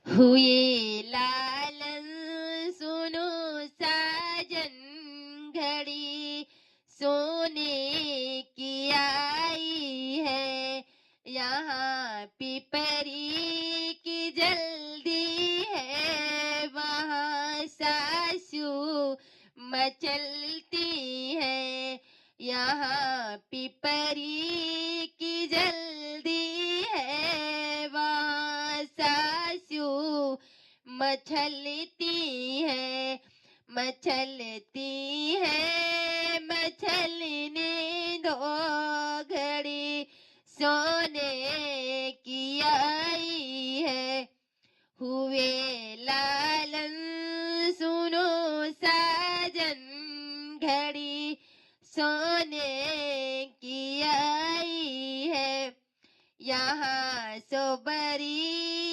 हुए लालन सुनो साजन, घड़ी सोने की आई है। यहाँ पिपरी की जल्दी है, वहाँ सासू मचलती है। यहाँ पिपरी की जल्दी है, वहाँ सासू मचलती है। मचलती है मछली दो, घड़ी सोने की आई है। हुए लालन सुनो साजन, घड़ी सोने की आई है। यहाँ सोबरी